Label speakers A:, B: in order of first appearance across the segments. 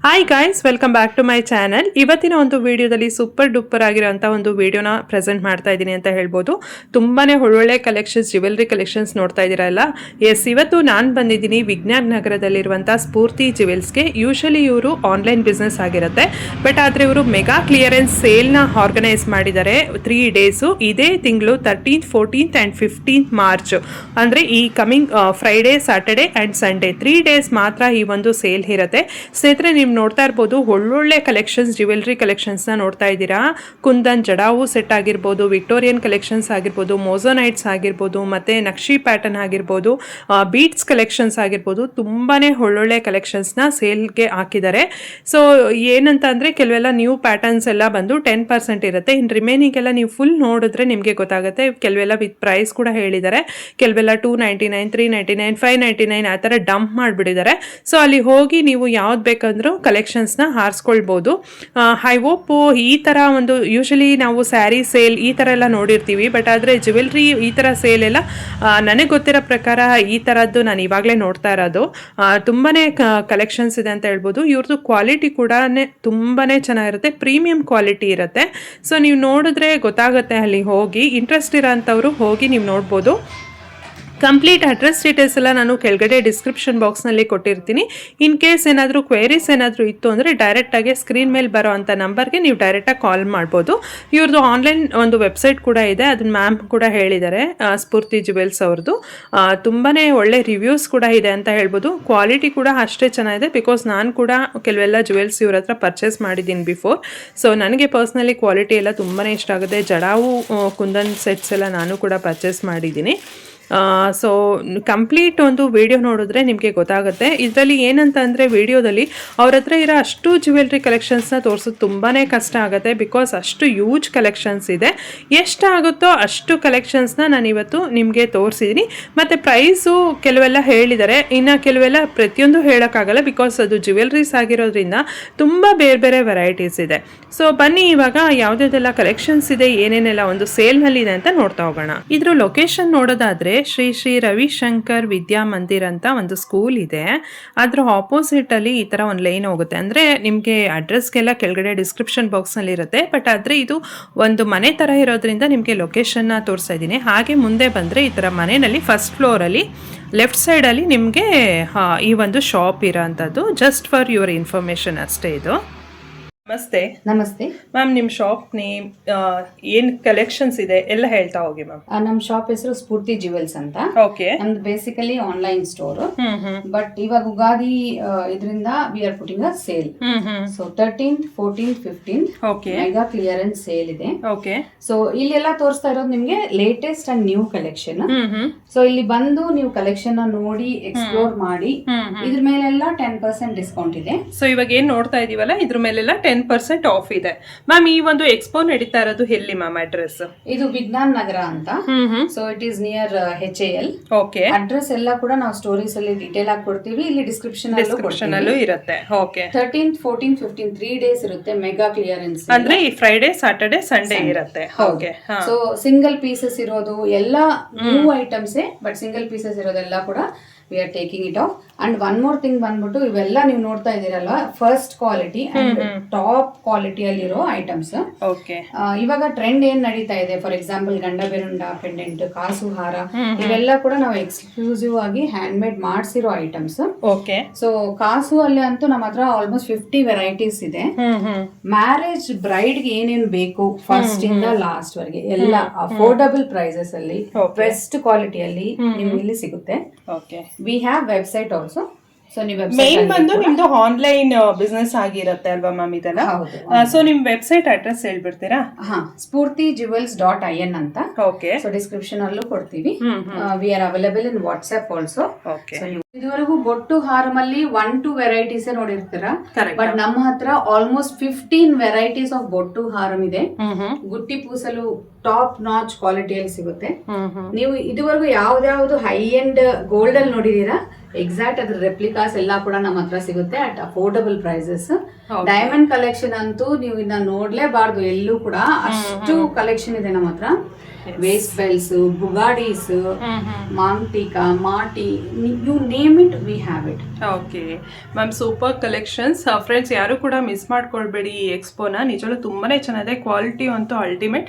A: Hi guys, welcome back to my channel. ಇವತ್ತಿನ ಒಂದು ವಿಡಿಯೋದಲ್ಲಿ ಸೂಪರ್ ಡೂಪರ್ ಆಗಿರೋಂಥ ಒಂದು ವಿಡಿಯೋನ ಪ್ರೆಸೆಂಟ್ ಮಾಡ್ತಾ ಇದ್ದೀನಿ ಅಂತ ಹೇಳ್ಬೋದು. ತುಂಬಾ ಒಳ್ಳೊಳ್ಳೆ ಕಲೆಕ್ಷನ್ಸ್, ಜ್ಯುವೆಲ್ರಿ ಕಲೆಕ್ಷನ್ಸ್ ನೋಡ್ತಾ ಇದ್ದೀರಲ್ಲ. ಎಸ್, ಇವತ್ತು ನಾನು ಬಂದಿದ್ದೀನಿ ವಿಜ್ಞಾನ ನಗರದಲ್ಲಿರುವಂಥ ಸ್ಫೂರ್ತಿ ಜ್ಯುವೆಲ್ಸ್ಗೆ. ಯೂಶಲಿ ಇವರು ಆನ್ಲೈನ್ ಬಿಸ್ನೆಸ್ ಆಗಿರುತ್ತೆ, ಬಟ್ ಆದರೆ ಇವರು ಮೆಗಾ ಕ್ಲಿಯರೆನ್ಸ್ ಸೇಲ್ನ ಆರ್ಗನೈಸ್ ಮಾಡಿದ್ದಾರೆ 3 ಡೇಸು. ಇದೇ ತಿಂಗಳು 13th, 14th and 15th March, ಅಂದರೆ ಈ coming Friday, Saturday and Sunday 3 days ಮಾತ್ರ ಈ ಒಂದು ಸೇಲ್ ಇರುತ್ತೆ. ಸ್ನೇಹಿತರೆ, ನೀವು ನೋಡ್ತಾ ಇರ್ಬೋದು ಒಳ್ಳೊಳ್ಳೆ ಕಲೆಕ್ಷನ್ಸ್, ಜ್ಯುವೆಲ್ರಿ ಕಲೆಕ್ಷನ್ಸ್ನ ನೋಡ್ತಾ ಇದ್ದೀರಾ. ಕುಂದನ್ ಜಡಾವು ಸೆಟ್ ಆಗಿರ್ಬೋದು, ವಿಕ್ಟೋರಿಯನ್ ಕಲೆಕ್ಷನ್ಸ್ ಆಗಿರ್ಬೋದು, ಮೋಸೋನೈಟ್ಸ್ ಆಗಿರ್ಬೋದು, ಮತ್ತು ನಕ್ಷಿ ಪ್ಯಾಟರ್ನ್ ಆಗಿರ್ಬೋದು, ಬೀಟ್ಸ್ ಕಲೆಕ್ಷನ್ಸ್ ಆಗಿರ್ಬೋದು, ತುಂಬಾ ಒಳ್ಳೊಳ್ಳೆ ಕಲೆಕ್ಷನ್ಸ್ನ ಸೇಲ್ಗೆ ಹಾಕಿದ್ದಾರೆ. ಸೊ ಏನಂತ ಅಂದರೆ, ಕೆಲವೆಲ್ಲ ನ್ಯೂ ಪ್ಯಾಟರ್ನ್ಸ್ ಎಲ್ಲ ಬಂದು 10% ಇರುತ್ತೆ. ಇನ್ನು ರಿಮೈನಿಂಗ್ ಎಲ್ಲ ನೀವು ಫುಲ್ ನೋಡಿದ್ರೆ ನಿಮಗೆ ಗೊತ್ತಾಗುತ್ತೆ. ಕೆಲವೆಲ್ಲ ವಿತ್ ಪ್ರೈಸ್ ಕೂಡ ಹೇಳಿದ್ದಾರೆ. ಕೆಲವೆಲ್ಲ 299, 399, 599 ಆ ಥರ ಡಂಪ್ ಮಾಡಿಬಿಟ್ಟಿದ್ದಾರೆ. ಸೊ ಅಲ್ಲಿ ಹೋಗಿ ನೀವು ಯಾವ್ದು ಬೇಕಂದ್ರೂ ಕಲೆಕ್ಷನ್ಸ್ನ ಹಾರಿಸ್ಕೊಳ್ಬೋದು. ಐ ಹೋಪ್ ಈ ಥರ ಒಂದು ಯೂಶಲಿ ನಾವು ಸ್ಯಾರಿ ಸೇಲ್ ಈ ಥರ ಎಲ್ಲ ನೋಡಿರ್ತೀವಿ, ಬಟ್ ಆದರೆ ಜ್ಯುವೆಲ್ರಿ ಈ ಥರ ಸೇಲ್ ಎಲ್ಲ ನನಗೆ ಗೊತ್ತಿರೋ ಪ್ರಕಾರ ಈ ಥರದ್ದು ನಾನು ಇವಾಗಲೇ ನೋಡ್ತಾ ಇರೋದು. ತುಂಬಾ ಕಲೆಕ್ಷನ್ಸ್ ಇದೆ ಅಂತ ಹೇಳ್ಬೋದು. ಇವ್ರದ್ದು ಕ್ವಾಲಿಟಿ ಕೂಡ ತುಂಬಾ ಚೆನ್ನಾಗಿರುತ್ತೆ, ಪ್ರೀಮಿಯಂ ಕ್ವಾಲಿಟಿ ಇರುತ್ತೆ. ಸೊ ನೀವು ನೋಡಿದ್ರೆ ಗೊತ್ತಾಗುತ್ತೆ. ಅಲ್ಲಿ ಹೋಗಿ ಇಂಟ್ರೆಸ್ಟ್ ಇರೋಂಥವ್ರು ಹೋಗಿ ನೀವು ನೋಡ್ಬೋದು. ಕಂಪ್ಲೀಟ್ ಅಡ್ರೆಸ್ ಡೀಟೇಲ್ಸ್ ಎಲ್ಲ ನಾನು ಕೆಳಗಡೆ ಡಿಸ್ಕ್ರಿಪ್ಷನ್ ಬಾಕ್ಸ್ನಲ್ಲಿ ಕೊಟ್ಟಿರ್ತೀನಿ. ಇನ್ ಕೇಸ್ ಏನಾದರೂ ಕ್ವೇರೀಸ್ ಏನಾದರೂ ಇತ್ತು ಅಂದರೆ ಡೈರೆಕ್ಟಾಗಿ ಸ್ಕ್ರೀನ್ ಮೇಲೆ ಬರೋ ಅಂಥ ನಂಬರ್ಗೆ ನೀವು ಡೈರೆಕ್ಟಾಗಿ ಕಾಲ್ ಮಾಡ್ಬೋದು. ಇವ್ರದ್ದು ಆನ್ಲೈನ್ ಒಂದು ವೆಬ್ಸೈಟ್ ಕೂಡ ಇದೆ, ಅದನ್ನ ಮ್ಯಾಮ್ ಕೂಡ ಹೇಳಿದ್ದಾರೆ, ಸ್ಫೂರ್ತಿ ಜ್ಯುವೆಲ್ಸ್ ಅವ್ರದ್ದು. ತುಂಬಾ ಒಳ್ಳೆ ರಿವ್ಯೂಸ್ ಕೂಡ ಇದೆ ಅಂತ ಹೇಳ್ಬೋದು. ಕ್ವಾಲಿಟಿ ಕೂಡ ಅಷ್ಟೇ ಚೆನ್ನಾಗಿದೆ. ಬಿಕಾಸ್ ನಾನು ಕೂಡ ಕೆಲವೆಲ್ಲ ಜ್ಯುವೆಲ್ಸ್ ಇವ್ರ ಹತ್ರ ಪರ್ಚೇಸ್ ಮಾಡಿದ್ದೀನಿ ಬಿಫೋರ್. ಸೊ ನನಗೆ ಪರ್ಸ್ನಲಿ ಕ್ವಾಲಿಟಿ ಎಲ್ಲ ತುಂಬಾ ಇಷ್ಟ ಆಗುತ್ತೆ. ಜಡಾವು ಕುಂದನ್ ಸೆಟ್ಸ್ ಎಲ್ಲ ನಾನು ಕೂಡ ಪರ್ಚೇಸ್ ಮಾಡಿದ್ದೀನಿ. ಸೊ ಕಂಪ್ಲೀಟ್ ಒಂದು ವಿಡಿಯೋ ನೋಡಿದ್ರೆ ನಿಮಗೆ ಗೊತ್ತಾಗುತ್ತೆ. ಇದರಲ್ಲಿ ಏನಂತ ಅಂದರೆ, ವಿಡಿಯೋದಲ್ಲಿ ಅವ್ರ ಹತ್ರ ಇರೋ ಅಷ್ಟು ಜ್ಯುವೆಲ್ರಿ ಕಲೆಕ್ಷನ್ಸ್ನ ತೋರಿಸೋದು ತುಂಬಾ ಕಷ್ಟ ಆಗುತ್ತೆ. ಬಿಕಾಸ್ ಅಷ್ಟು ಯೂಜ್ ಕಲೆಕ್ಷನ್ಸ್ ಇದೆ. ಎಷ್ಟಾಗುತ್ತೋ ಅಷ್ಟು ಕಲೆಕ್ಷನ್ಸ್ನ ನಾನು ಇವತ್ತು ನಿಮಗೆ ತೋರಿಸಿದ್ದೀನಿ. ಮತ್ತು ಪ್ರೈಸು ಕೆಲವೆಲ್ಲ ಹೇಳಿದ್ದಾರೆ, ಇನ್ನು ಕೆಲವೆಲ್ಲ ಪ್ರತಿಯೊಂದು ಹೇಳೋಕ್ಕಾಗಲ್ಲ. ಬಿಕಾಸ್ ಅದು ಜ್ಯುವೆಲ್ರೀಸ್ ಆಗಿರೋದ್ರಿಂದ ತುಂಬ ಬೇರೆ ಬೇರೆ ವೆರೈಟೀಸ್ ಇದೆ. ಸೊ ಬನ್ನಿ ಇವಾಗ ಯಾವುದೆಲ್ಲ ಕಲೆಕ್ಷನ್ಸ್ ಇದೆ, ಏನೇನೆಲ್ಲ ಒಂದು ಸೇಲ್ನಲ್ಲಿದೆ ಅಂತ ನೋಡ್ತಾ ಹೋಗೋಣ. ಇದ್ರ ಲೊಕೇಶನ್ ನೋಡೋದಾದರೆ ಶ್ರೀ ಶ್ರೀ ರವಿಶಂಕರ್ ವಿದ್ಯಾ ಮಂದಿರ್ ಅಂತ ಒಂದು ಸ್ಕೂಲ್ ಇದೆ. ಅದರ ಆಪೋಸಿಟಲ್ಲಿ ಈ ಥರ ಒಂದು ಲೈನ್ ಹೋಗುತ್ತೆ. ಅಂದರೆ ನಿಮಗೆ ಅಡ್ರೆಸ್ಗೆಲ್ಲ ಕೆಳಗಡೆ ಡಿಸ್ಕ್ರಿಪ್ಷನ್ ಬಾಕ್ಸ್ನಲ್ಲಿ ಇರುತ್ತೆ. ಬಟ್ ಆದರೆ ಇದು ಒಂದು ಮನೆ ಥರ ಇರೋದ್ರಿಂದ ನಿಮಗೆ ಲೊಕೇಶನ್ನ ತೋರಿಸ್ತಾ ಇದ್ದೀನಿ. ಹಾಗೆ ಮುಂದೆ ಬಂದರೆ ಈ ಥರ ಮನೆಯಲ್ಲಿ ಫಸ್ಟ್ ಫ್ಲೋರಲ್ಲಿ ಲೆಫ್ಟ್ ಸೈಡಲ್ಲಿ ನಿಮಗೆ ಈ ಒಂದು ಶಾಪ್ ಇರೋಂಥದ್ದು. ಜಸ್ಟ್ ಫಾರ್ ಯುವರ್ ಇನ್ಫಾರ್ಮೇಷನ್ ಅಷ್ಟೇ ಇದು. ನಮಸ್ತೆ.
B: ನಮಸ್ತೆ
A: ಮ್ಯಾಮ್, ನಿಮ್ಮ ಶಾಪ್ ನೇಮ್, ಏನ್ ಕಲೆಕ್ಷನ್ಸ್ ಇದೆ ಎಲ್ಲ ಹೇಳ್ತಾ ಹೋಗಿ ಮ್ಯಾಮ್.
B: ನಮ್ಮ ಶಾಪ್ ಹೆಸರು ಸ್ಫೂರ್ತಿ ಜ್ಯುವೆಲ್ಸ್ ಅಂತ.
A: ಓಕೆ.
B: ನಮ್ದು ಬೇಸಿಕಲಿ ಆನ್ಲೈನ್ ಸ್ಟೋರ್, ಬಟ್ ಇವಾಗ ಉಗಾದಿ ಇದರಿಂದ we are putting a sale. So 13th, 14th, 15th mega clearance sale ಇದೆ.
A: ಓಕೆ.
B: ಸೊ ಇಲ್ಲೆಲ್ಲ ತೋರಿಸ್ತಾ ಇರೋದು ನಿಮ್ಗೆ latest and new collection. So ಇಲ್ಲಿ ಬಂದು ನೀವು ಕಲೆಕ್ಷನ್ ನೋಡಿ ಎಕ್ಸ್ಪ್ಲೋರ್ ಮಾಡಿ, ಇದ್ರ ಮೇಲೆಲ್ಲ 10% ಡಿಸ್ಕೌಂಟ್ ಇದೆ.
A: ಸೊ ಇವಾಗ ಏನ್ ನೋಡ್ತಾ ಇದೀವಲ್ಲ, ಇದ್ರ ಮೇಲೆಲ್ಲ 10% ಆಫ್ ಇದೆ. ಮ್ಯಾಮ್, ಈ ಒಂದು ಎಕ್ಸ್ಪೋ ನಡೀತಾ ಇರೋದು ಎಲ್ಲಿ ಮ್ಯಾಮ್? ಅಡ್ರೆಸ್
B: ಇದು ವಿಜ್ಞಾನ ನಗರ ಅಂತ. So it is near HAL.
A: Okay.
B: Address ಎಲ್ಲ ಕೂಡ ನಾವು ಸ್ಟೋರೀಸ್ ಅಲ್ಲಿ ಡೀಟೇಲ್ ಆಗಿ ಕೊಡ್ತೀವಿ. ಇಲ್ಲಿ ಡಿಸ್ಕ್ರಿಪ್ಷನ್
A: ಅಲ್ಲೂ ಇರುತ್ತೆ. Okay.
B: 13th, 14th, 15th 3 days ಇರುತ್ತೆ ಮೆಗಾ ಕ್ಲಿಯರೆನ್ಸ್.
A: ಅಂದ್ರೆ ಈ ಫ್ರೈಡೆ, ಸ್ಯಾಟರ್ಡೆ, ಸಂಡೇ ಇರುತ್ತೆ. ಓಕೆ.
B: ಸೊ ಸಿಂಗಲ್ ಪೀಸಸ್ ಇರೋದು ಎಲ್ಲ new items, but single pieces ಇರೋದೆಲ್ಲ ಕೂಡ we are taking it off. And one more thing ಬಂದ್ಬಿಟ್ಟು, ಇವೆಲ್ಲ ನೀವು ನೋಡ್ತಾ ಇದ್ದೀರಲ್ವಾ, first quality and top quality ಅಲ್ಲಿರೋ ಐಟಮ್ಸ್.
A: ಓಕೆ.
B: ಇವಾಗ ಟ್ರೆಂಡ್ ಏನ್ ನಡೀತಾ ಇದೆ, ಫಾರ್ ಎಕ್ಸಾಂಪಲ್ ಗಂಡ ಬೆರುಂಡ ಪೆಂಡೆಂಟ್, ಕಾಸು ಹಾರ, ಇವೆಲ್ಲ ಕೂಡ ನಾವು ಎಕ್ಸ್ಕ್ಲೂಸಿವ್ ಆಗಿ ಹ್ಯಾಂಡ್ ಮೇಡ್ ಮಾಡಿಸಿರೋ ಐಟಮ್ಸ್.
A: ಓಕೆ.
B: ಸೊ ಕಾಸು ಅಲ್ಲಿ ಅಂತೂ ನಮ್ಮ ಹತ್ರ ಆಲ್ಮೋಸ್ಟ್ 50 ವೆರೈಟೀಸ್ ಇದೆ. ಮ್ಯಾರೇಜ್ ಬ್ರೈಡ್ ಗೆ ಏನೇನ್ ಬೇಕು ಫಸ್ಟ್ ಇಂದ ಲಾಸ್ಟ್ ವರೆಗೆ ಎಲ್ಲ ಅಫೋರ್ಡಬಲ್ ಪ್ರೈಸಸ್ ಅಲ್ಲಿ ಬೆಸ್ಟ್ ಕ್ವಾಲಿಟಿಯಲ್ಲಿ ನಿಮ್ಗೆ ಇಲ್ಲಿ ಸಿಗುತ್ತೆ.
A: Okay.
B: We have website also. So ನೀವು
A: ಮೇನ್ ಬಂದು ನಿಮ್ದು ಆನ್ಲೈನ್ ಬಿಸ್ನೆಸ್ ಆಗಿರುತ್ತೆ ಅಲ್ವಾ ಮ್ಯಾಮ್ ಇದೆಲ್ಲ? ಸೊ ನಿಮ್ ವೆಬ್ಸೈಟ್ ಅಡ್ರೆಸ್ ಹೇಳ್ಬಿಡ್ತೀರಾ?
B: spurtijewels.in ಅಂತ.
A: ಓಕೆ.
B: ಸೊ ಡಿಸ್ಕ್ರಿಪ್ಷನ್ ಅಲ್ಲೂ ಕೊಡ್ತೀವಿ. We are available in WhatsApp also.
A: Okay.
B: ಇದುವರೆಗೂ ಬೊಟ್ಟು ಹಾರಮಲ್ಲಿ 1-2 ವೆರೈಟೀಸ್ ನೋಡಿರ್ತೀರಾ, ಬಟ್ ನಮ್ಮ ಹತ್ರ ಆಲ್ಮೋಸ್ಟ್ 15 ವೆರೈಟೀಸ್ ಆಫ್ ಬೊಟ್ಟು ಹಾರಂ ಇದೆ. ಗುಟ್ಟಿ ಪೂಸಲು ಟಾಪ್ ನಾಚ್ ಕ್ವಾಲಿಟಿಯಲ್ಲಿ ಸಿಗುತ್ತೆ. ನೀವು ಇದುವರೆಗೂ ಯಾವ್ದಾವ್ದು ಹೈ ಎಂಡ್ ಗೋಲ್ಡ್ ಅಲ್ಲಿ ನೋಡಿದೀರಾ, ಎಕ್ಸಾಕ್ಟ್ ಅದ್ರ ರೆಪ್ಲಿಕಾಸ್ ಎಲ್ಲ ಕೂಡ ನಮ್ಮ ಹತ್ರ ಸಿಗುತ್ತೆ at affordable prices. Diamond collection ಅಂತೂ ನೀವು ಇನ್ನ ನೋಡ್ಲೇಬಾರ್ದು, ಎಲ್ಲೂ ಕೂಡ ಅಷ್ಟು ಕಲೆಕ್ಷನ್ ಇದೆ ನಮ್ಮ ಹತ್ರ. ವೇಸ್ಟ್ ಬೆಲ್ಸ್, ಬುಗಾಡೀಸ್, ಮಾಂಟಿಕಾ, ಮಾಟಿ, you name it, we have it.
A: Okay ma'am, super collections friends. ಯಾರು ಕೂಡ ಮಿಸ್ ಮಾಡ್ಕೊಳ್ಬೇಡಿ ಈ ಎಕ್ಸ್ಪೋನ. ನಿಜವೂ ತುಂಬಾನೇ ಚೆನ್ನಾಗಿದೆ, ಕ್ವಾಲಿಟಿ ಅಂತೂ ಅಲ್ಟಿಮೇಟ್.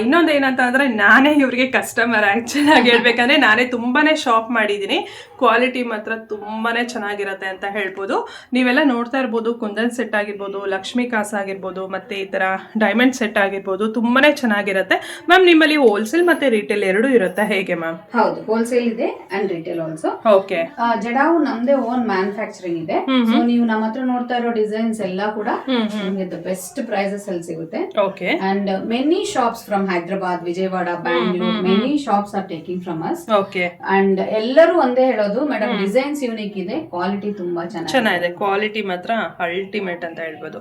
A: ಇನ್ನೊಂದು ಏನಂತ ಅಂದ್ರೆ, ನಾನೇ ಇವರಿಗೆ ಕಸ್ಟಮರ್. ಆ್ಯಕ್ಚುಲಿ ಆಗಿ ಹೇಳ್ಬೇಕಂದ್ರೆ ನಾನೇ ತುಂಬಾನೇ ಶಾಪ್ ಮಾಡಿದ್ದೀನಿ. ಕ್ವಾಲಿಟಿ ಮಾತ್ರ ತುಂಬಾನೇ ಚೆನ್ನಾಗಿರುತ್ತೆ ಅಂತ ಹೇಳ್ಬೋದು. ನೀವೆಲ್ಲ ನೋಡ್ತಾ ಇರ್ಬೋದು, ಕುಂದನ್ ಸೆಟ್ ಆಗಿರ್ಬೋದು, ಲಕ್ಷ್ಮೀ ಕಾಸ್ ಆಗಿರ್ಬೋದು, ಮತ್ತೆ ಈ ತರ ಡೈಮಂಡ್ ಸೆಟ್ ಆಗಿರ್ಬೋದು, ತುಂಬಾನೇ ಚೆನ್ನಾಗಿರುತ್ತೆ. ಮ್ಯಾಮ್, ನಿಮ್ಮಲ್ಲಿ ಹೋಲ್ಸೇಲ್ ಮತ್ತೆ ರಿಟೇಲ್ ಎರಡೂ ಇರುತ್ತೆ, ಹೇಗೆ ಮ್ಯಾಮ್?
B: ಹೌದು, ಹೋಲ್ಸೇಲ್ ಇದೆ and retail also.
A: Okay.
B: Jadau ನಮ್ದೇ ಓನ್ ಮ್ಯಾನುಫ್ಯಾಕ್ಚರಿಂಗ್ ಇದೆ. ಸೊ ನೀವು ನಮ್ಮ ಹತ್ರ ನೋಡ್ತಾ ಇರೋ ಡಿಸೈನ್ಸ್ ಎಲ್ಲ ಕೂಡ ನಿಮಗೆ ದ ಬೆಸ್ಟ್ ಪ್ರೈಸಸ್ ಅಲ್ಲಿ ಸಿಗುತ್ತೆ.
A: Okay.
B: And many shops from Hyderabad, Vijayawada, Bangalore, many shops are taking from us.
A: Okay.
B: And ಎಲ್ಲರೂ ಒಂದೇ ಹೇಳೋದು, ಮೇಡಮ್ ಡಿಸೈನ್ಸ್ ಯೂನಿಕ್ ಇದೆ, ಕ್ವಾಲಿಟಿ ತುಂಬಾ ಚೆನ್ನಾಗಿದೆ.
A: ಕ್ವಾಲಿಟಿ ಮಾತ್ರ ಅಲ್ಟಿಮೇಟ್ ಅಂತ ಹೇಳ್ಬೋದು.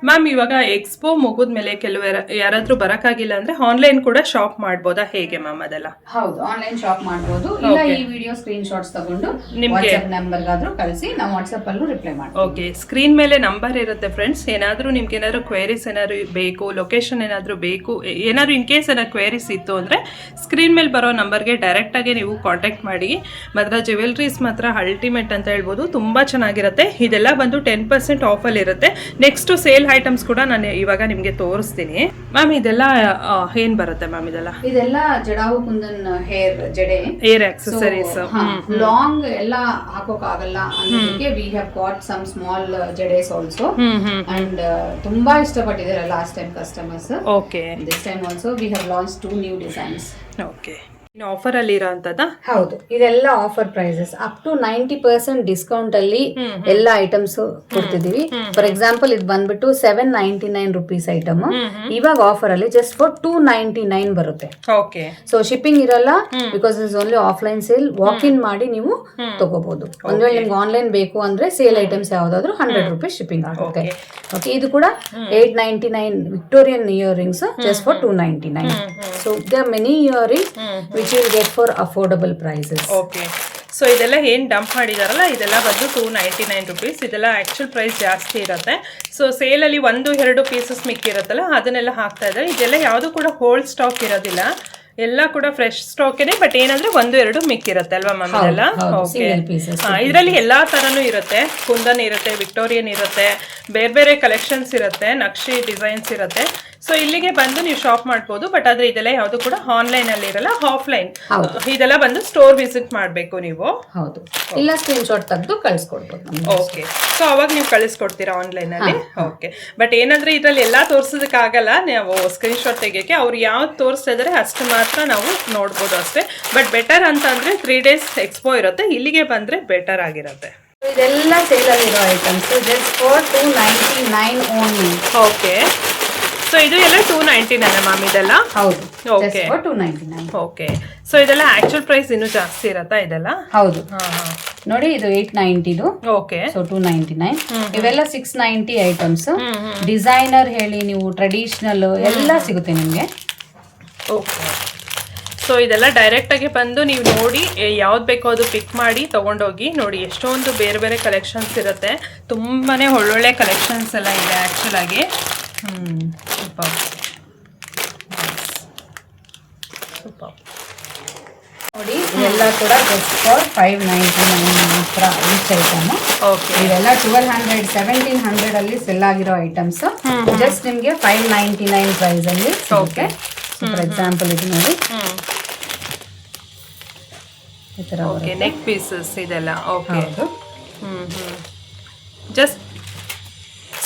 A: ಮ್ಯಾಮ್, ಇವಾಗ ಎಕ್ಸ್ಪೋ ಮುಗಿದ್ಮೇಲೆ ಕೆಲವರು ಯಾರಾದ್ರೂ ಬರಕ್ಕಾಗಿಲ್ಲ ಅಂದ್ರೆ ಆನ್ಲೈನ್ ಕೂಡ ಶಾಪ್ ಮಾಡ್ಬೋದಾ, ಹೇಗೆ ಮ್ಯಾಮ್ ಅದೆಲ್ಲ?
B: ಹೌದು, ಆನ್ಲೈನ್ ಶಾಪ್ ಮಾಡಬಹುದು. ಇಲ್ಲ ಈ ವಿಡಿಯೋ ಸ್ಕ್ರೀನ್ ಶಾಟ್ಸ್ ತಗೊಂಡು ವಾಟ್ಸ್ಆಪ್ ನಂಬರ್ ಗಾದ್ರೂ ಕಳಿಸಿ, ನಾವು ವಾಟ್ಸ್ಆಪ್ ಅಲ್ಲೂ ರಿಪ್ಲೈ ಮಾಡ್ತೀವಿ.
A: ಓಕೆ, ಸ್ಕ್ರೀನ್ ಮೇಲೆ ನಂಬರ್ ಇರುತ್ತೆ ಫ್ರೆಂಡ್ಸ್. ಏನಾದ್ರೂ ನಿಮ್ಗೆ ಏನಾದ್ರು ಕ್ವೇರೀಸ್ ಏನಾದ್ರು ಬೇಕು, ಲೊಕೇಶನ್ ಏನಾದ್ರು ಬೇಕು, ಏನಾದ್ರು ಇನ್ ಕೇಸ್ ಏನಾದ್ರು ಕ್ವೇರೀಸ್ ಇತ್ತು ಅಂದ್ರೆ ಸ್ಕ್ರೀನ್ ಮೇಲೆ ಬರೋ ನಂಬರ್ಗೆ ಡೈರೆಕ್ಟ್ ಆಗಿ ನೀವು ಕಾಂಟ್ಯಾಕ್ಟ್ ಮಾಡಿ. ಮಾತ್ರ ಜ್ಯುವೆಲ್ರೀಸ್ ಮಾತ್ರ ಅಲ್ಟಿಮೇಟ್ ಅಂತ ಹೇಳ್ಬೋದು, ತುಂಬಾ ಚೆನ್ನಾಗಿರುತ್ತೆ. ಇದೆಲ್ಲ ಬಂದು 10% ಆಫಲ್ಲಿ ಇರುತ್ತೆ. ನೆಕ್ಸ್ಟ್ ಸೇಲ್ ಐಟಮ್ಸ್ ಕೂಡ ನಾನು ಇವಾಗ ನಿಮ್ಗೆ ತೋರಿಸ್ತೀನಿ. ಮ್ಯಾಮ್, ಇದೆಲ್ಲ ಏನ್ ಬರುತ್ತೆ ಮ್ಯಾಮ್?
B: ಇದೆಲ್ಲ ಜಡಾವು ಕುಂದನ್ ಹೇರ್ ಜಡೆ,
A: ಹೇರ್ ಆಕ್ಸೆಸರೀಸ್,
B: ಲಾಂಗ್ ಎಲ್ಲ ಹಾಕೋಕ್ ಆಗಲ್ಲ ಅನ್ನೋದಕ್ಕೆ we have got some small ಜಡೆಸ್ ಆಲ್ಸೋ. ಅಂಡ್ ತುಂಬಾ ಇಷ್ಟಪಟ್ಟಿದ್ದಾರೆ last time customers.
A: Okay.
B: This time also we have launch 2 new designs.
A: Okay. Offer ಅಲ್ಲಿ ಇರೋಂಥದ್ದ?
B: ಹೌದು, ಇದೆಲ್ಲ offer prices. Up to 90% discount ಅಲ್ಲಿ ಎಲ್ಲ ಐಟಮ್ಸ್ ಕೊಡ್ತಿದೀವಿ. ಫಾರ್ ಎಕ್ಸಾಂಪಲ್, ಇದು ಬಂದ್ಬಿಟ್ಟು 799 ರುಪೀಸ್ ಐಟಮ್. ಇವಾಗ ಆಫರ್ ಅಲ್ಲಿ ಜಸ್ಟ್ ಫಾರ್ 299 ಬರುತ್ತೆ.
A: ಓಕೆ.
B: ಸೊ ಶಿಪ್ಪಿಂಗ್ ಇರಲ್ಲ, because is only offline sale. Walk in ಮಾಡಿ ನೀವು ತಗೋಬಹುದು. ಒಂದ್ ವೇಳೆ ನಿಮ್ಗೆ ಆನ್ಲೈನ್ ಬೇಕು ಅಂದ್ರೆ ಸೇಲ್ ಐಟಮ್ಸ್ ಯಾವ್ದಾದ್ರು 100 ರುಪೀಸ್ ಶಿಪ್ಪಿಂಗ್ ಆಗುತ್ತೆ. ಓಕೆ. ಇದು ಕೂಡ 899 Victorian earrings just for 299. So they are many earrings which you will get for affordable prices.
A: Okay. So ಇದೆಲ್ಲ ಏನು ಡಂಪ್ ಮಾಡಿದಾರಲ್ಲ, ಇದೆಲ್ಲ ಬಂದು 299 ರುಪೀಸ್. ಇದೆಲ್ಲ ಆ್ಯಕ್ಚುಲ್ ಪ್ರೈಸ್ ಜಾಸ್ತಿ ಇರುತ್ತೆ. ಸೊ ಸೇಲಲ್ಲಿ 1-2 ಪೀಸಸ್ ಮಿಕ್ಕಿರುತ್ತಲ್ಲ, ಅದನ್ನೆಲ್ಲ ಹಾಕ್ತಾ ಇದ್ದಾರೆ. ಇದೆಲ್ಲ ಯಾವುದು ಕೂಡ ಹೋಲ್ಡ್ ಸ್ಟಾಕ್ ಇರೋದಿಲ್ಲ, ಎಲ್ಲ ಕೂಡ ಫ್ರೆಶ್ ಸ್ಟಾಕೇನೆ. ಬಟ್ ಏನಂದ್ರೆ 1-2 ಮಿಕ್ಕಿರುತ್ತೆ ಅಲ್ವಾ ಮ್ಯಾಮ್? ಇದೆಲ್ಲ ಓಕೆ. ಇದರಲ್ಲಿ ಎಲ್ಲಾ ತರನು ಇರುತ್ತೆ. ಕುಂದನ್ ಇರುತ್ತೆ, ವಿಕ್ಟೋರಿಯನ್ ಇರುತ್ತೆ, ಬೇರೆ ಬೇರೆ ಕಲೆಕ್ಷನ್ಸ್ ಇರುತ್ತೆ, ನಕ್ಷಿ ಡಿಸೈನ್ಸ್ ಇರುತ್ತೆ. ಸೊ ಇಲ್ಲಿಗೆ ಬಂದು ನೀವು ಶಾಪ್ ಮಾಡ್ಬೋದು. ಬಟ್ ಆದ್ರೆ ಇದೆಲ್ಲ ಯಾವುದು ಕೂಡ ಆನ್ಲೈನ್ ಅಲ್ಲಿ ಇರಲ್ಲ, ಆಫ್ಲೈನ್. ಇದೆಲ್ಲ ಬಂದು ಸ್ಟೋರ್ ವಿಸಿಟ್ ಮಾಡಬೇಕು ನೀವು.
B: ಹೌದು, ಇಲ್ಲ ಸ್ಕ್ರೀನ್ ಶಾಟ್ ತೆಗೆದು ಕಳಿಸ್ಕೊಡ್ಬೋದು.
A: ಓಕೆ. ಸೊ ಅವಾಗ ನೀವು ಕಳಿಸ್ಕೊಡ್ತೀರಾ ಆನ್ಲೈನ್ ಅಲ್ಲಿ? ಓಕೆ. ಬಟ್ ಏನಂದ್ರೆ ಇದ್ರಲ್ಲಿ ಎಲ್ಲಾ ತೋರ್ಸೋದಕ್ಕಾಗಲ್ಲ, ನಾವು ಸ್ಕ್ರೀನ್ ಶಾಟ್ ತೆಗಿಯಕ್ಕೆ. ಅವ್ರು ಯಾವ್ದು ತೋರಿಸ್ತಾ ಇದಾರೆ ಅಷ್ಟು ಮಾತ್ರ ನಾವು ನೋಡ್ಬೋದು ಅಷ್ಟೇ. ಬಟ್ ಬೆಟರ್ ಅಂತ ಅಂದ್ರೆ 3 days ಎಕ್ಸ್ಪೋ ಇರುತ್ತೆ, ಇಲ್ಲಿಗೆ ಬಂದ್ರೆ ಬೆಟರ್ ಆಗಿರುತ್ತೆ.
B: ಇದೆಲ್ಲ ಸೇಲ್ ಅಲ್ಲಿ ಇರೋ items just for 299 only.
A: Okay. So ಇದು ಎಲ್ಲ 299 ಮ್ಯಾಮ್ ಇದೆಲ್ಲ?
B: ಹೌದು.
A: ಓಕೆ.
B: 299.
A: ಓಕೆ. ಸೊ ಇದೆಲ್ಲ ಆಕ್ಚುಲ್ ಪ್ರೈಸ್ ಇನ್ನೂ ಜಾಸ್ತಿ ಇರತ್ತಾ ಇದೆಲ್ಲ?
B: ಹೌದು. ನೋಡಿ, ಇದು 890.
A: ಓಕೆ.
B: ಸೊ 299. ಇವೆಲ್ಲ 690 ಐಟಮ್ಸ್. ಡಿಸೈನರ್ ಹೇಳಿ ನೀವು ಟ್ರೆಡಿಷನಲ್ ಎಲ್ಲ ಸಿಗುತ್ತೆ ನಿಮಗೆ.
A: ಓಕೆ. ಸೊ ಇದೆಲ್ಲ ಡೈರೆಕ್ಟ್ ಆಗಿ ಬಂದು ನೀವು ನೋಡಿ ಯಾವ್ದು ಬೇಕೋ ಅದು ಪಿಕ್ ಮಾಡಿ ತಗೊಂಡೋಗಿ. ನೋಡಿ ಎಷ್ಟೊಂದು ಬೇರೆ ಬೇರೆ ಕಲೆಕ್ಷನ್ಸ್ ಇರುತ್ತೆ, ತುಂಬಾನೇ ಒಳ್ಳೊಳ್ಳೆ ಕಲೆಕ್ಷನ್ಸ್ ಎಲ್ಲ ಇದೆ ಆಕ್ಚುಲ್ ಆಗಿ. Super super.
B: ನೋಡಿ, ಇವೆಲ್ಲ ಕೂಡ ಜಸ್ಟ್ ಫಾರ್ 599 ಮಾತ್ರ ಈಚ್ ಐಟಮ್.
A: ಓಕೆ.
B: ಇವೆಲ್ಲ 1200 1700 ಅಲ್ಲಿ ಸೆಲ್ ಆಗಿರೋ ಐಟಮ್ಸ್. ಜಸ್ಟ್ ನಿಮ್ಗೆ 599 ಪ್ರೈಸ್ ಅಲ್ಲಿ. ಓಕೆ. ಫಾರ್ ಎಕ್ಸಾಂಪಲ್ ಇದು ನೋಡಿ, ಈ ತರ
A: ನೆಕ್ ಪೀಸಸ್ ಇದೆಲ್ಲ. ಓಕೆ. ಜಸ್ಟ್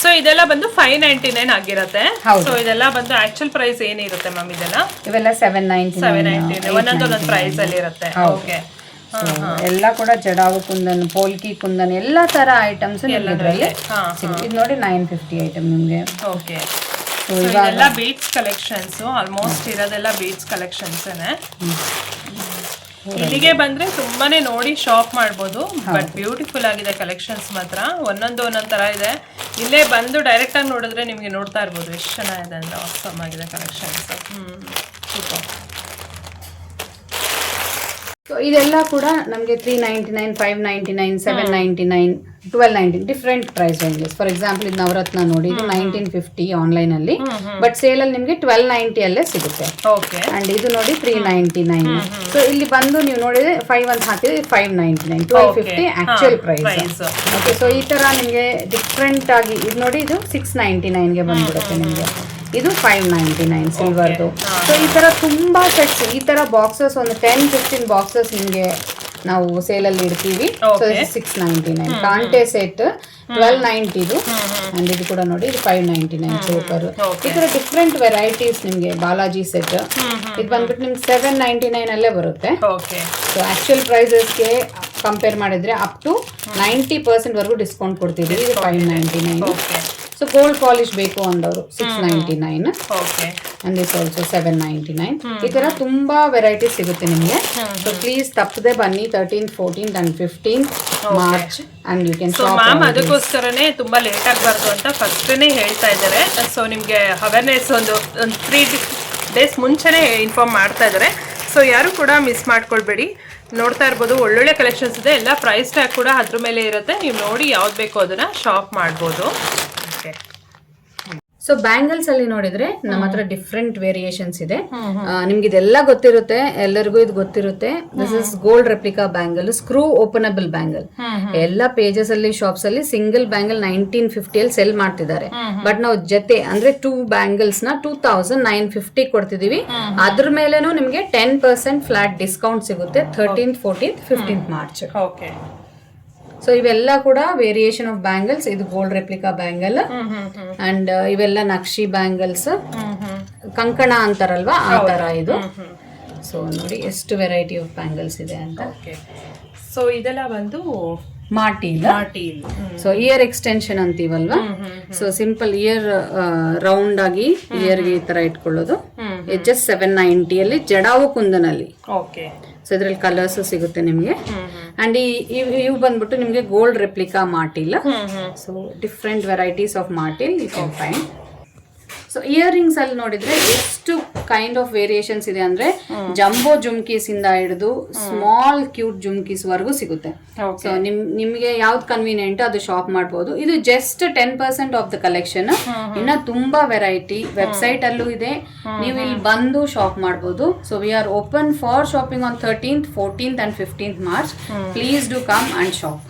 A: ಸೊ ಇದೆಲ್ಲ ಬಂದು 599 ಆಗಿರುತ್ತೆ. ಸೊ ಇದೆಲ್ಲ ಬಂದು ಆಕ್ಚುಲ್ ಪ್ರೈಸ್ ಏನಿರುತ್ತೆ ಮ್ಯಾಮ್? ಇದೆಲ್ಲ
B: ಇವೆಲ್ಲ 799
A: ಒಂದೊಂದೊಂದು ಪ್ರೈಸ್ ಅಲ್ಲಿ ಇರುತ್ತೆ. ಓಕೆ.
B: ಎಲ್ಲ ಕೂಡ ಜಡಾವು ಕುಂದನ್, ಪೋಲ್ಕಿ ಕುಂದನ್, ಎಲ್ಲಾ ತರ ಐಟಮ್ಸ್ ಇದರಲ್ಲಿ. ಇದು ನೋಡಿ 950 ಐಟಮ್ ನಿಮ್ಗೆ.
A: ಓಕೆ. ಇದೆಲ್ಲ ಬೀಡ್ಸ್ ಕಲೆಕ್ಷನ್ಸ್, ಆಲ್ಮೋಸ್ಟ್ ಇರೋದೆಲ್ಲ ಬೀಡ್ಸ್ ಕಲೆಕ್ಷನ್ಸ್. ಇಲ್ಲಿಗೆ ಬಂದ್ರೆ ತುಂಬಾನೇ ನೋಡಿ ಶಾಪ್ ಮಾಡ್ಬೋದು. ಬಟ್ ಬ್ಯೂಟಿಫುಲ್ ಆಗಿದೆ ಕಲೆಕ್ಷನ್ಸ್ ಮಾತ್ರ, ಒಂದೊಂದು ಒಂದೊಂದ್ ತರ ಇದೆ. ಇಲ್ಲೇ ಬಂದು ಡೈರೆಕ್ಟ್ ಆಗಿ ನೋಡಿದ್ರೆ ನಿಮ್ಗೆ ನೋಡ್ತಾ ಇರ್ಬೋದು ಎಷ್ಟು ಚೆನ್ನಾಗಿದೆ ಅಂದ್ರೆ. ಆಸಮ್ ಆಗಿದೆ ಕಲೆಕ್ಷನ್ಸ್. ಸೂಪರ್.
B: ಸೊ ಇದೆಲ್ಲ ಕೂಡ ನಮಗೆ 399, 599, 799, 1299 different price ranges. For example ಇದು ನವರತ್ನ ನೋಡಿ, ಇದು 1950 ಆನ್ಲೈನ್ ಅಲ್ಲಿ, ಬಟ್ ಸೇಲ್ ಅಲ್ಲಿ ನಿಮಗೆ 1290 ಅಲ್ಲೇ ಸಿಗುತ್ತೆ. ಅಂಡ್ ಇದು ನೋಡಿ 399. ಸೊ ಇಲ್ಲಿ ಬಂದು ನೀವು ನೋಡಿದ್ರೆ 5 ಅಂತ ಹಾಕಿದ್ರೆ 599, 1250 ಆಕ್ಚುಯಲ್ ಪ್ರೈಸ್. ಓಕೆ, ಸೊ ಈ ತರ ನಿಮಗೆ ಡಿಫ್ರೆಂಟ್ ಆಗಿ ಇದು ನೋಡಿ, ಇದು 699ಗೆ ಬಂದ್ಬಿಡುತ್ತೆ ನಿಮಗೆ. ಇದು 599 ಸಿಲ್ವರ್ದು. ಸೊ ಈ ತರ ತುಂಬಾ ಸೆಟ್ಸ್, ಈ ತರ ಬಾಕ್ಸಸ್ ಒಂದು 10-15 ಬಾಕ್ಸಸ್ ನಿಮಗೆ ನಾವು ಸೇಲಲ್ಲಿ ಇಡ್ತೀವಿ. ಸೊ 699 ಕಾಂಟೆ ಸೆಟ್ 1290 ಇದು. ಅಂಡ್ ಇದು ಕೂಡ ನೋಡಿ, ಇದು 599 ಸೂಪರ್. ಈ ತರ ಡಿಫ್ರೆಂಟ್ ವೆರೈಟೀಸ್ ನಿಮಗೆ. ಬಾಲಾಜಿ ಸೆಟ್ ಇದು ಬಂದ್ಬಿಟ್ಟು ನಿಮ್ಗೆ 799 ಅಲ್ಲೇ ಬರುತ್ತೆ. ಸೊ ಆಕ್ಚುಯಲ್ ಪ್ರೈಸಸ್ಗೆ ಕಂಪೇರ್ ಮಾಡಿದ್ರೆ ಅಪ್ ಟು 90% ವರೆಗೂ ಡಿಸ್ಕೌಂಟ್ ಕೊಡ್ತಿದ್ದೀವಿ. ಇದು 599. ಸೊ ಗೋಲ್ಡ್ ಪಾಲಿಶ್ ಬೇಕು ಅಂದವರು 699. And this also 799. ಈ ತರ ತುಂಬಾ ವೆರೈಟೀಸ್ ಸಿಗುತ್ತೆ ನಿಮಗೆ. ಸೊ ಪ್ಲೀಸ್ ತಪ್ಪದೆ ಬನ್ನಿ 13th, 14th and 15th March. And you can shop.
A: Ma'am ಅದಕ್ಕೋಸ್ಕರನೇ ತುಂಬಾ ಲೇಟ್ ಆಗಬಾರ್ದು ಅಂತ ಫಸ್ಟ್ನೇ ಹೇಳ್ತಾ ಇದ್ದಾರೆ. ಸೊ ನಿಮಗೆ ಅವೇರ್ನೆಸ್ ಒಂದು 3 ಡೇಸ್ ಮುಂಚೆನೇ ಇನ್ಫಾರ್ಮ್ ಮಾಡ್ತಾ ಇದ್ದಾರೆ. ಸೊ ಯಾರು ಕೂಡ ಮಿಸ್ ಮಾಡ್ಕೊಳ್ಬೇಡಿ. ನೋಡ್ತಾ ಇರ್ಬೋದು, ಒಳ್ಳೊಳ್ಳೆ ಕಲೆಕ್ಷನ್ಸ್ ಇದೆ. ಎಲ್ಲ ಪ್ರೈಸ್ ಟ್ಯಾಗ್ ಕೂಡ ಅದ್ರ ಮೇಲೆ ಇರುತ್ತೆ. ನೀವು ನೋಡಿ ಯಾವ್ದು ಬೇಕೋ ಅದನ್ನ ಶಾಪ್ ಮಾಡ್ಬೋದು. ಓಕೆ,
B: ಸೊ ಬ್ಯಾಂಗಲ್ಸ್ ಅಲ್ಲಿ ನೋಡಿದ್ರೆ ನಮ್ಮ ಹತ್ರ ಡಿಫ್ರೆಂಟ್ ವೇರಿಯೇಷನ್ಸ್ ಇದೆ. ನಿಮ್ಗೆ ಇದೆಲ್ಲ ಗೊತ್ತಿರುತ್ತೆ, ಎಲ್ಲರಿಗೂ ಇದು ಗೊತ್ತಿರುತ್ತೆ. This is gold replica bangle, screw openable bangle. ಎಲ್ಲ ಪೇಜಸ್ ಅಲ್ಲಿ, ಶಾಪ್ಸ್ ಅಲ್ಲಿ ಸಿಂಗಲ್ ಬ್ಯಾಂಗಲ್ 1950 ಅಲ್ಲಿ ಸೆಲ್ ಮಾಡ್ತಿದ್ದಾರೆ. ಬಟ್ ನಾವು ಜೊತೆ ಅಂದ್ರೆ 2 ಬ್ಯಾಂಗಲ್ಸ್ ನ 2950 ಕೊಡ್ತಿದೀವಿ. ಅದ್ರ ಮೇಲೆನೂ ನಿಮ್ಗೆ 10% ಫ್ಲಾಟ್ ಡಿಸ್ಕೌಂಟ್ ಸಿಗುತ್ತೆ 13th, 14th, 15th March.
A: Okay,
B: so ಇವೆಲ್ಲ ಕೂಡ ವೇರಿಯೇಷನ್ ಆಫ್ ಬ್ಯಾಂಗಲ್ಸ್. ಇದು ಗೋಲ್ಡ್ ರೆಪ್ಲಿಕಾ ಬ್ಯಾಂಗಲ್. ಅಂಡ್ ಇವೆಲ್ಲ ನಕ್ಷಿ ಬ್ಯಾಂಗಲ್ಸ್, ಕಂಕಣ ಅಂತಾರಲ್ವಾ ಆ ತರ ಇದು. ಸೊ ನೋಡಿ ಎಷ್ಟು ವೆರೈಟಿ ಆಫ್ ಬ್ಯಾಂಗಲ್ಸ್ ಇದೆ ಅಂತ.
A: ಸೊ ಇದೆಲ್ಲ ಬಂದು
B: ಮಾಟೀಲ್. ಸೊ ಇಯರ್ ಎಕ್ಸ್ಟೆನ್ಷನ್ ಅಂತೀವಲ್ವಾ. ಸೊ ಸಿಂಪಲ್ ಇಯರ್ ರೌಂಡ್ ಆಗಿ ಇಯರ್ಗೆ ಈ ತರ ಇಟ್ಕೊಳ್ಳೋದು. ಜಸ್ಟ್ 790 ಅಲ್ಲಿ ಜಡಾವು ಕುಂದನಲ್ಲಿ.
A: ಓಕೆ,
B: ಸೊ ಇದ್ರಲ್ಲಿ ಕಲರ್ಸ್ ಸಿಗುತ್ತೆ ನಿಮ್ಗೆ. ಅಂಡ್ ಇವು ಬಂದ್ಬಿಟ್ಟು ನಿಮ್ಗೆ ಗೋಲ್ಡ್ ರೆಪ್ಲಿಕಾ ಮಾಟಿಲ್. ಸೊ ಡಿಫ್ರೆಂಟ್ ವೆರೈಟೀಸ್ ಆಫ್ ಮಾಟಿಲ್ you can find. So ear rings ಅಲ್ಲಿ ನೋಡಿದ್ರೆ ಎಷ್ಟು ಕೈಂಡ್ ಆಫ್ ವೇರಿಯೇಷನ್ಸ್ ಇದೆ ಅಂದ್ರೆ ಜಂಬೋ ಜುಮ್ಕೀಸ್ ಇಂದ ಹಿಡಿದು ಸ್ಮಾಲ್ ಕ್ಯೂಟ್ ಜುಮ್ಕೀಸ್ ವರೆಗೂ ಸಿಗುತ್ತೆ. ಸೊ ನಿಮ್ಗೆ ಯಾವ್ದು ಕನ್ವೀನಿಯಂಟ್ ಅದು ಶಾಪ್ ಮಾಡ್ಬೋದು. ಇದು ಜಸ್ಟ್ 10% ಆಫ್ ದ ಕಲೆಕ್ಷನ್. ಇನ್ನ ತುಂಬಾ ವೆರೈಟಿ ವೆಬ್ಸೈಟ್ ಅಲ್ಲೂ ಇದೆ, ನೀವು ಇಲ್ಲಿ ಬಂದು ಶಾಪ್ ಮಾಡ್ಬೋದು. So we are open for shopping on 13th, 14th and 15th March. Please do come and shop.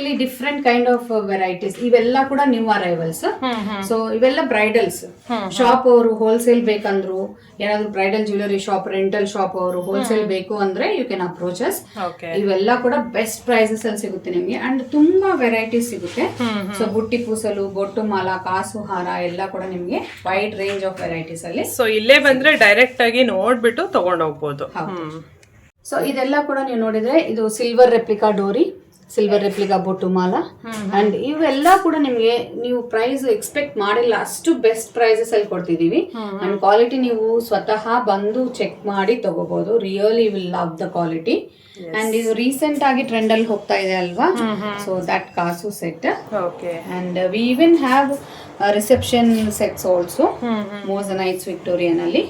B: ಇಲ್ಲಿ ಡಿಫ್ರೆಂಟ್ ಕೈಂಡ್ ಆಫ್ ವೆರೈಟೀಸ್. ಇವೆಲ್ಲ ಕೂಡ ನ್ಯೂ ಅರೈವಲ್ಸ್. ಸೊ ಇವೆಲ್ಲ ಬ್ರೈಡಲ್ಸ್ ಶಾಪ್ ಅವರು ಹೋಲ್ಸೇಲ್ ಬೇಕಂದ್ರು, ಏನಾದ್ರು bridal jewellery shop, rental shop ಅವರು wholesale ಬೇಕು ಅಂದ್ರೆ you can approaches. ಇವೆಲ್ಲ ಕೂಡ ಬೆಸ್ಟ್ ಪ್ರೈಸಸ್ ಅಲ್ಲಿ ಸಿಗುತ್ತೆ ನಿಮ್ಗೆ. ಅಂಡ್ ತುಂಬಾ ವೆರೈಟೀಸ್ ಸಿಗುತ್ತೆ. ಸೊ ಬುಟ್ಟಿ ಪೂಸಲು, ಬೊಟ್ಟು ಮಾಲ, ಕಾಸು ಹಾರ ಎಲ್ಲ ಕೂಡ ನಿಮ್ಗೆ ವೈಡ್ ರೇಂಜ್ ಆಫ್ ವೆರೈಟೀಸ್ ಅಲ್ಲಿ.
A: ಸೊ ಇಲ್ಲೇ ಬಂದ್ರೆ ಡೈರೆಕ್ಟ್ ಆಗಿ ನೋಡ್ಬಿಟ್ಟು ತಗೊಂಡ್ ಹೋಗ್ಬೋದು.
B: ಸೊ ಇದೆಲ್ಲ ಕೂಡ ನೀವು ನೋಡಿದ್ರೆ ಇದು ಸಿಲ್ವರ್ ರೆಪ್ಲಿಕಾ ಡೋರಿ, ಸಿಲ್ವರ್ ರೆಪ್ಲಿಕಾ ಬೊಟ್ಟು ಮಾಲ. ಅಂಡ್ ಇವೆಲ್ಲ ಕೂಡ ನಿಮ್ಗೆ ನೀವು ಪ್ರೈಸ್ ಎಕ್ಸ್ಪೆಕ್ಟ್ ಮಾಡಿಲ್ಲ ಅಷ್ಟು ಬೆಸ್ಟ್ ಪ್ರೈಸಸ್ ಅಲ್ಲಿ ಕೊಡ್ತಿದೀವಿ. ಅಂಡ್ ಕ್ವಾಲಿಟಿ ನೀವು ಸ್ವತಃ ಬಂದು ಚೆಕ್ ಮಾಡಿ ತಗೋಬಹುದು. Really will love the quality. And ಇದು ರೀಸೆಂಟ್ ಆಗಿ ಟ್ರೆಂಡ್ ಅಲ್ಲಿ ಹೋಗ್ತಾ ಇದೆ ಅಲ್ವಾ. So that kasu set. And we even have reception sets also, moissanites Victorian ಅಲ್ಲಿ.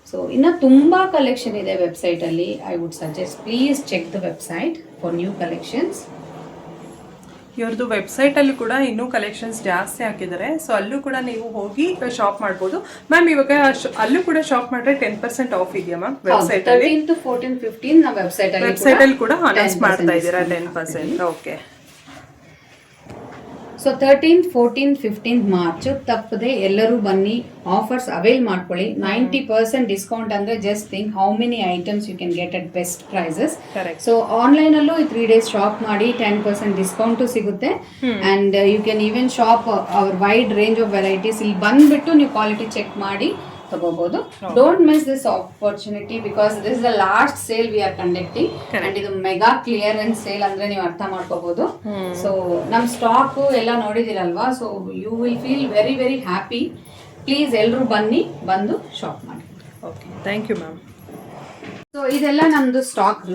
B: ಸೊ ಇನ್ನ ತುಂಬಾ ಕಲೆಕ್ಷನ್ ಇದೆ ವೆಬ್ಸೈಟ್ ಅಲ್ಲಿ. I would suggest please check the website for new collections.
A: ಇವ್ರದ್ದು ವೆಬ್ಸೈಟ್ ಅಲ್ಲಿ ಕೂಡ ಇನ್ನೂ ಕಲೆಕ್ಷನ್ಸ್ ಜಾಸ್ತಿ ಹಾಕಿದ್ದಾರೆ. ಸೊ ಅಲ್ಲೂ ಕೂಡ ನೀವು ಹೋಗಿ ಶಾಪ್ ಮಾಡ್ಬೋದು. ಮ್ಯಾಮ್ ಇವಾಗ ಅಲ್ಲೂ ಕೂಡ ಶಾಪ್ ಮಾಡಿದ್ರೆ 10% ಆಫ್ ಇದೆಯಾ ಮ್ಯಾಮ್ ವೆಬ್ಸೈಟ್ ಅಲ್ಲಿ?
B: 13th, 14th, 15th ನಾವು ವೆಬ್ಸೈಟ್
A: ಅಲ್ಲಿ ಕೂಡ ಅನೌನ್ಸ್ ಮಾಡ್ತಾ ಇದ್ದೀರಾ 10%. Okay,
B: so 13th, 14th, 15th March ತಪ್ಪದೆ ಎಲ್ಲರೂ ಬನ್ನಿ. ಆಫರ್ಸ್ ಅವೈಲ್ ಮಾಡ್ಕೊಳ್ಳಿ. 90% ಡಿಸ್ಕೌಂಟ್ ಅಂದ್ರೆ just think how many items you can get at best prices. So online ಅಲ್ಲೂ 3 days ಶಾಪ್ ಮಾಡಿ 10% ಡಿಸ್ಕೌಂಟ್ ಸಿಗುತ್ತೆ. And you can even shop our wide range of varieties. ಇಲ್ಲಿ ಬಂದ್ಬಿಟ್ಟು ನೀವು ಕ್ವಾಲಿಟಿ ಚೆಕ್ ಮಾಡಿ ತಗೋಬಹುದು. Don't miss this opportunity because this is the last sale we are conducting. And ಇದು mega clearance sale ಅಂದ್ರೆ ನೀವು ಅರ್ಥ ಮಾಡ್ಕೋಬಹುದು. ಸೊ ನಮ್ ಸ್ಟಾಕ್ ಎಲ್ಲ ನೋಡಿದಿರಲ್ವಾ. So you will feel very very happy. Please ಎಲ್ಲರೂ ಬನ್ನಿ, ಬಂದು ಶಾಪ್ ಮಾಡಿ.
A: Okay, thank you ma'am.
B: So ಇದೆಲ್ಲ ನಮ್ದು ಸ್ಟಾಕ್.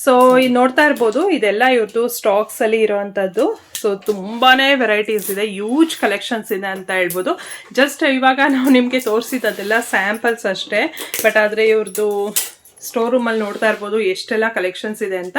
A: ಸೊ ಇದು ನೋಡ್ತಾ ಇರ್ಬೋದು, ಇದೆಲ್ಲ ಇವ್ರದ್ದು ಸ್ಟಾಕ್ಸ್ ಅಲ್ಲಿ ಇರೋವಂಥದ್ದು. ಸೊ ತುಂಬಾನೇ ವೆರೈಟೀಸ್ ಇದೆ, ಯೂಜ್ ಕಲೆಕ್ಷನ್ಸ್ ಇದೆ ಅಂತ ಹೇಳ್ಬೋದು. ಜಸ್ಟ್ ಇವಾಗ ನಾವು ನಿಮಗೆ ತೋರಿಸಿದ್ದೆಲ್ಲ ಸ್ಯಾಂಪಲ್ಸ್ ಅಷ್ಟೇ. ಬಟ್ ಆದರೆ ಇವ್ರದ್ದು ಸ್ಟೋರ್ ರೂಮಲ್ಲಿ ನೋಡ್ತಾ ಇರ್ಬೋದು ಎಷ್ಟೆಲ್ಲ ಕಲೆಕ್ಷನ್ಸ್ ಇದೆ ಅಂತ.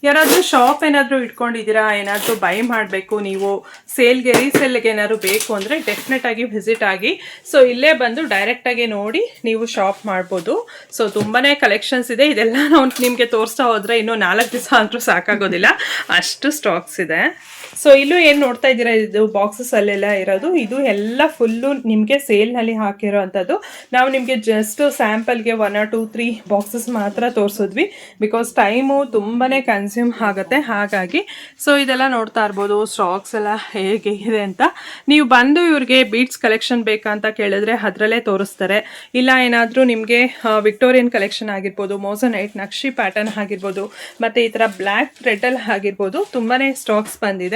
A: ಯಾರಾದರೂ ಶಾಪ್ ಏನಾದರೂ ಇಟ್ಕೊಂಡಿದ್ದೀರಾ, ಏನಾದರೂ ಬೈ ಮಾಡಬೇಕು ನೀವು, ಸೇಲ್ಗೆ ರೀಸೇಲ್ಗೆ ಏನಾದ್ರು ಬೇಕು ಅಂದರೆ ಡೆಫಿನೆಟ್ ಆಗಿ ವಿಸಿಟ್ ಆಗಿ. ಸೊ ಇಲ್ಲೇ ಬಂದು ಡೈರೆಕ್ಟಾಗಿ ನೋಡಿ ನೀವು ಶಾಪ್ ಮಾಡ್ಬೋದು. ಸೊ ತುಂಬಾ ಕಲೆಕ್ಷನ್ಸ್ ಇದೆ. ಇದೆಲ್ಲ ನಾವು ನಿಮಗೆ ತೋರಿಸ್ತಾ ಹೋದರೆ ಇನ್ನೂ 4 ದಿವಸ ಅಂತೂ ಸಾಕಾಗೋದಿಲ್ಲ, ಅಷ್ಟು ಸ್ಟಾಕ್ಸ್ ಇದೆ. ಸೊ ಇಲ್ಲೂ ಏನು ನೋಡ್ತಾ ಇದ್ದೀರಾ, ಇದು ಬಾಕ್ಸಸ್ ಅಲ್ಲೆಲ್ಲ ಇರೋದು, ಇದು ಎಲ್ಲ ಫುಲ್ಲು ನಿಮಗೆ ಸೇಲ್ನಲ್ಲಿ ಹಾಕಿರೋ ಅಂಥದ್ದು. ನಾವು ನಿಮಗೆ ಜಸ್ಟ್ ಸ್ಯಾಂಪಲ್ಗೆ 1 or 2 3 ಬಾಕ್ಸಸ್ ಮಾತ್ರ ತೋರಿಸಿದ್ವಿ, ಬಿಕಾಸ್ ಟೈಮು ತುಂಬಾ ಕನ್ಸ್ಯೂಮ್ ಆಗುತ್ತೆ, ಹಾಗಾಗಿ. ಸೊ ಇದೆಲ್ಲ ನೋಡ್ತಾ ಇರ್ಬೋದು ಸ್ಟಾಕ್ಸ್ ಎಲ್ಲ ಹೇಗೆ ಇದೆ ಅಂತ. ನೀವು ಬಂದು ಇವ್ರಿಗೆ ಬೀಡ್ಸ್ ಕಲೆಕ್ಷನ್ ಬೇಕಾ ಅಂತ ಕೇಳಿದ್ರೆ ಅದರಲ್ಲೇ ತೋರಿಸ್ತಾರೆ. ಇಲ್ಲ ಏನಾದರೂ ನಿಮಗೆ ವಿಕ್ಟೋರಿಯನ್ ಕಲೆಕ್ಷನ್ ಆಗಿರ್ಬೋದು, ಮೋಸನೈಟ್ ನಕ್ಷಿ ಪ್ಯಾಟರ್ನ್ ಆಗಿರ್ಬೋದು, ಮತ್ತು ಈ ಥರ ಬ್ಲ್ಯಾಕ್ ಥ್ರೆಡ್ಡಲ್ಲಿ ಆಗಿರ್ಬೋದು ತುಂಬಾ ಸ್ಟಾಕ್ಸ್ ಬಂದಿದೆ.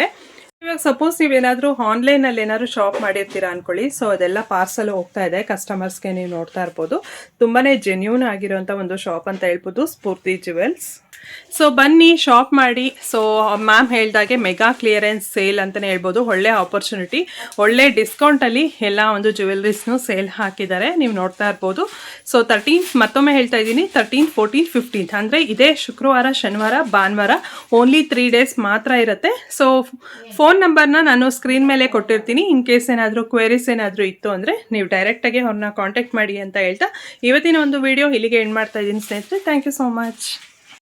A: ಇವಾಗ ಸಪೋಸ್ ನೀವೇನಾದರೂ ಆನ್ಲೈನಲ್ಲಿ ಏನಾದರೂ ಶಾಪ್ ಮಾಡಿರ್ತೀರಾ ಅಂದ್ಕೊಳ್ಳಿ. ಸೊ ಅದೆಲ್ಲ ಪಾರ್ಸಲ್ ಹೋಗ್ತಾ ಇದೆ ಕಸ್ಟಮರ್ಸ್ಗೆ, ನೀವು ನೋಡ್ತಾ ಇರ್ಬೋದು. ತುಂಬಾ ಜೆನ್ಯೂನ್ ಆಗಿರೋಂಥ ಒಂದು ಶಾಪ್ ಅಂತ ಹೇಳ್ಬೋದು, ಸ್ಫೂರ್ತಿ ಜ್ಯುವೆಲ್ಸ್. ಸೊ ಬನ್ನಿ ಶಾಪ್ ಮಾಡಿ. ಸೊ ಮ್ಯಾಮ್ ಹೇಳ್ದಾಗೆ ಮೆಗಾ ಕ್ಲಿಯರೆನ್ಸ್ ಸೇಲ್ ಅಂತಲೇ ಹೇಳ್ಬೋದು. ಒಳ್ಳೆ ಆಪರ್ಚುನಿಟಿ, ಒಳ್ಳೆ ಡಿಸ್ಕೌಂಟಲ್ಲಿ ಎಲ್ಲ ಒಂದು ಜ್ಯುವೆಲ್ರೀಸ್ನು ಸೇಲ್ ಹಾಕಿದ್ದಾರೆ, ನೀವು ನೋಡ್ತಾ ಇರ್ಬೋದು. ಸೊ 13th ಮತ್ತೊಮ್ಮೆ ಹೇಳ್ತಾ ಇದ್ದೀನಿ, 13th 14th 15th ಅಂದರೆ ಇದೇ ಶುಕ್ರವಾರ, ಶನಿವಾರ, ಭಾನುವಾರ, ಓನ್ಲಿ 3 days ಮಾತ್ರ ಇರುತ್ತೆ. ಸೊ ಫೋನ್ ನಂಬರ್ನ ನಾನು ಸ್ಕ್ರೀನ್ ಮೇಲೆ ಕೊಟ್ಟಿರ್ತೀನಿ. ಇನ್ ಕೇಸ್ ಏನಾದರೂ ಕ್ವೆರೀಸ್ ಏನಾದರೂ ಇತ್ತು ಅಂದರೆ ನೀವು ಡೈರೆಕ್ಟಾಗಿ ಅವ್ರನ್ನ ಕಾಂಟ್ಯಾಕ್ಟ್ ಮಾಡಿ ಅಂತ ಹೇಳ್ತಾ ಇವತ್ತಿನ ಒಂದು ವಿಡಿಯೋ ಇಲ್ಲಿಗೆ ಎಂಡ್ ಮಾಡ್ತಾ ಇದ್ದೀನಿ ಸ್ನೇಹಿತರೆ. Thank you so much.